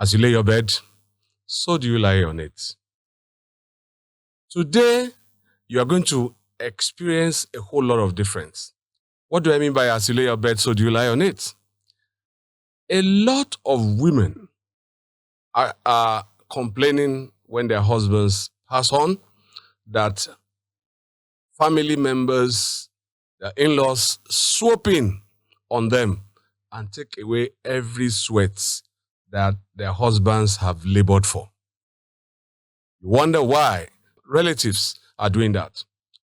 As you lay your bed, so do you lie on it. Today, you are going to experience a whole lot of difference. What do I mean by as you lay your bed, so do you lie on it? A lot of women are complaining when their husbands pass on that family members, their in-laws swoop in on them and take away every sweat that their husbands have labored for. You wonder why relatives are doing that.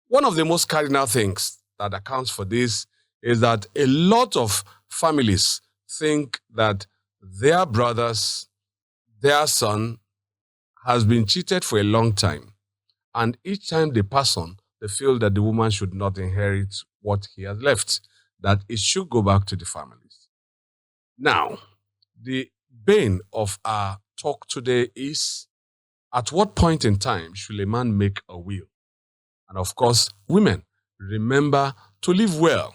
One of the most cardinal things that accounts for this is that a lot of families think that their brothers, their son has been cheated for a long time. And each time they pass on, they feel that the woman should not inherit what he has left, that it should go back to the families. Now, the bane of our talk today is, at what point in time should a man make a will? And of course, women, remember to live well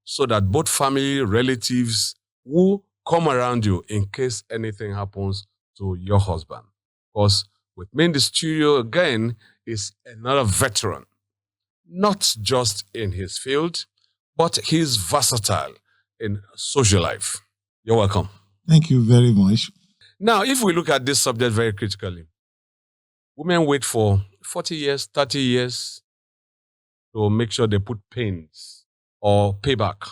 so that both family, relatives will come around you in case anything happens to your husband. Because with me in the studio again is another veteran, not just in his field, but he's versatile in social life. You're welcome. Thank you very much. Now, if we look at this subject very critically, women wait for 40 years, 30 years to make sure they put pains or pay back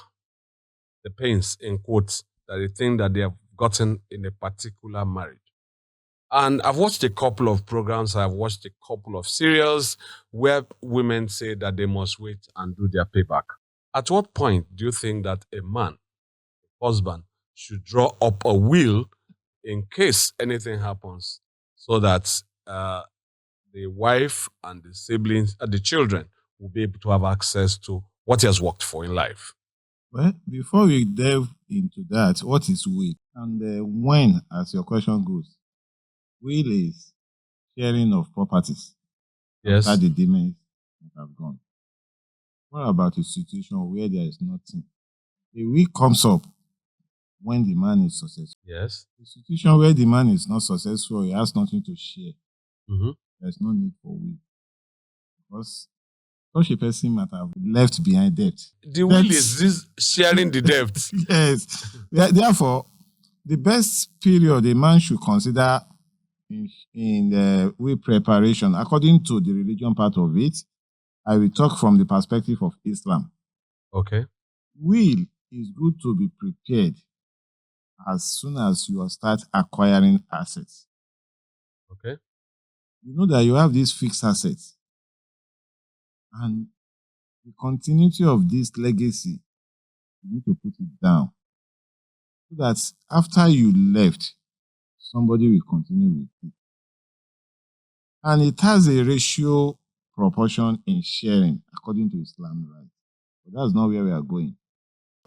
the pains, in quotes, that they think that they have gotten in a particular marriage. And I've watched a couple of programs, I've watched a couple of serials where women say that they must wait and do their payback. At what point do you think that a man, a husband, should draw up a will in case anything happens so that the wife and the siblings and the children will be able to have access to what he has worked for in life? Well, before we delve into that, what is will? And when, as your question goes, will is sharing of properties. Yes. After the demons that have gone. What about a situation where there is nothing? A will comes up when the man is successful. Yes. A situation where the man is not successful, he has nothing to share. Mm-hmm. There's no need for will. Because such a person might have left behind debt. The will is this sharing the debt. Yes. Therefore, the best period a man should consider in the will preparation, according to the religion part of it, I will talk from the perspective of Islam. Okay. Will is good to be prepared as soon as you start acquiring assets. Okay. You know that you have these fixed assets. And the continuity of this legacy, you need to put it down. So that after you left, somebody will continue with it. And it has a ratio proportion in sharing according to Islam, right? But that's not where we are going.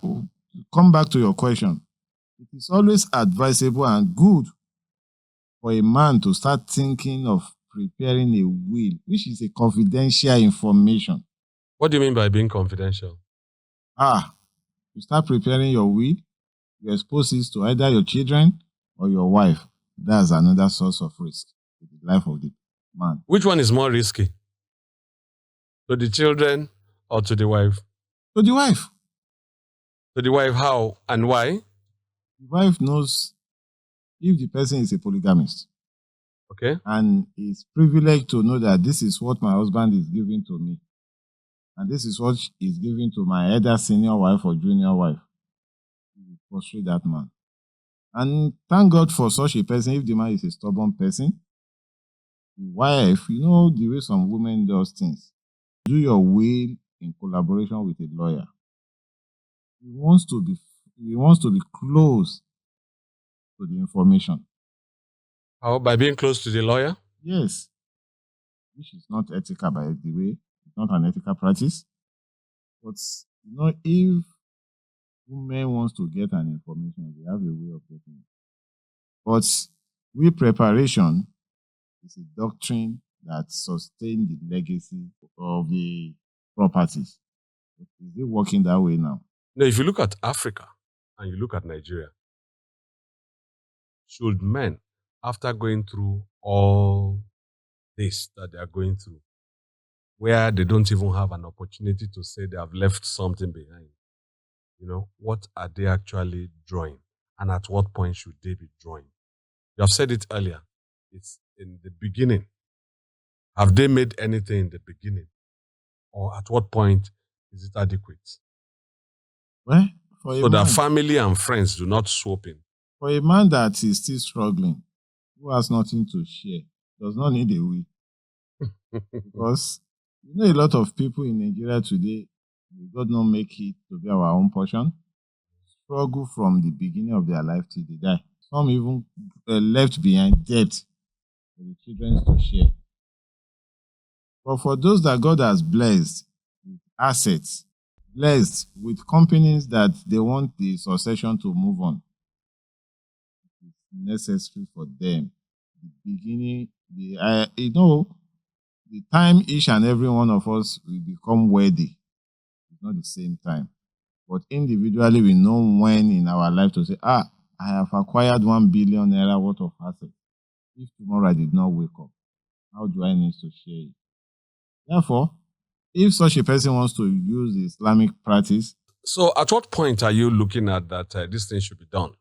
To come back to your question, it is always advisable and good for a man to start thinking of preparing a will, which is a confidential information. What do you mean by being confidential? You start preparing your will, you expose it to either your children or your wife. That's another source of risk to the life of the man. Which one is more risky? To the children or to the wife? To the wife. To the wife, how and why? The wife knows if the person is a polygamist. Okay. And is privileged to know that this is what my husband is giving to me. And this is what is given to my either senior wife or junior wife. You frustrate that man. And thank God for such a person. If the man is a stubborn person, the wife, you know the way some women do things. Do your will in collaboration with a lawyer. He wants to be close to the information. How? By being close to the lawyer? Yes. Which is not ethical, by the way. It's not an ethical practice. But, you know, if women wants to get an information, they have a way of getting it. But will preparation is a doctrine that sustains the legacy of the properties. Is it working that way now? No, if you look at Africa and you look at Nigeria, should men after going through all this that they are going through, where they don't even have an opportunity to say they have left something behind. What are they actually drawing? And at what point should they be drawing? You have said it earlier. It's in the beginning. Have they made anything in the beginning? Or at what point is it adequate? Well, for So that family and friends do not swoop in. For a man that is still struggling, who has nothing to share, does not need a will. Because a lot of people in Nigeria today, God not make it to be our own portion, struggle from the beginning of their life till they die. Some even left behind debt for the children to share. But for those that God has blessed with assets, blessed with companies that they want the succession to move on, it's necessary for them. The beginning, the time each and every one of us will become worthy. It's not the same time. But individually, we know when in our life to say, I have acquired 1 billion naira worth of assets. If tomorrow I did not wake up, how do I need to share it? Therefore, if such a person wants to use the Islamic practice. So at what point are you looking at that this thing should be done?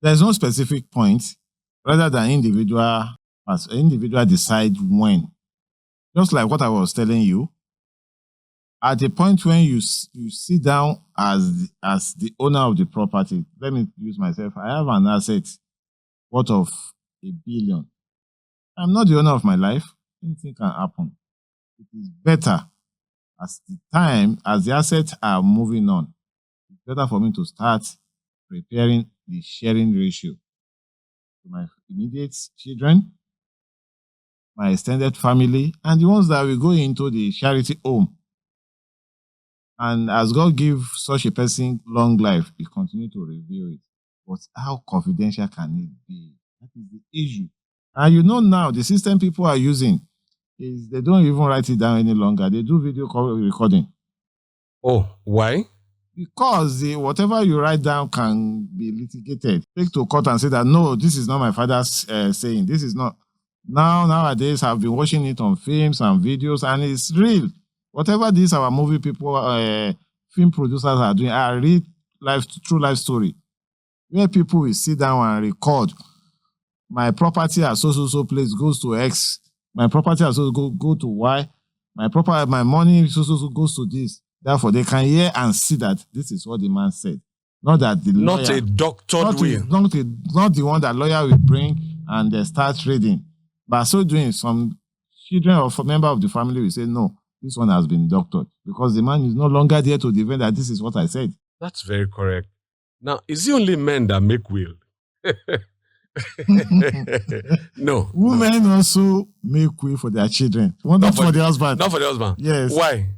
There's no specific point, rather than individual decide when. Just like what I was telling you, at the point when you sit down as the owner of the property, let me use myself. I have an asset worth of 1 billion. I'm not the owner of my life. Anything can happen. It is better as the assets are moving on. It's better for me to start preparing the sharing ratio to my immediate children, my extended family, and the ones that will go into the charity home. And as God give such a person long life, He continue to reveal it. But how confidential can it be? That is the issue. And now, the system people are using is they don't even write it down any longer. They do video recording. Oh, why? Because whatever you write down can be litigated. Take to court and say that, no, this is not my father's saying. This is not. Nowadays, I've been watching it on films and videos, and it's real. Whatever these our movie people, film producers are doing, I read true life story, where people will sit down and record. My property at so place goes to X. My property at so go to Y. My money so goes to this. Therefore, they can hear and see that this is what the man said. Not that the lawyer, not a doctored will. Not the one that lawyer will bring and they start reading. By so doing, some children or member of the family will say, no, this one has been doctored, because the man is no longer there to defend that this is what I said. That's very correct. Now, is it only men that make will? No. Women also make will for their children. Not for the husband. Not for the husband. Yes. Why?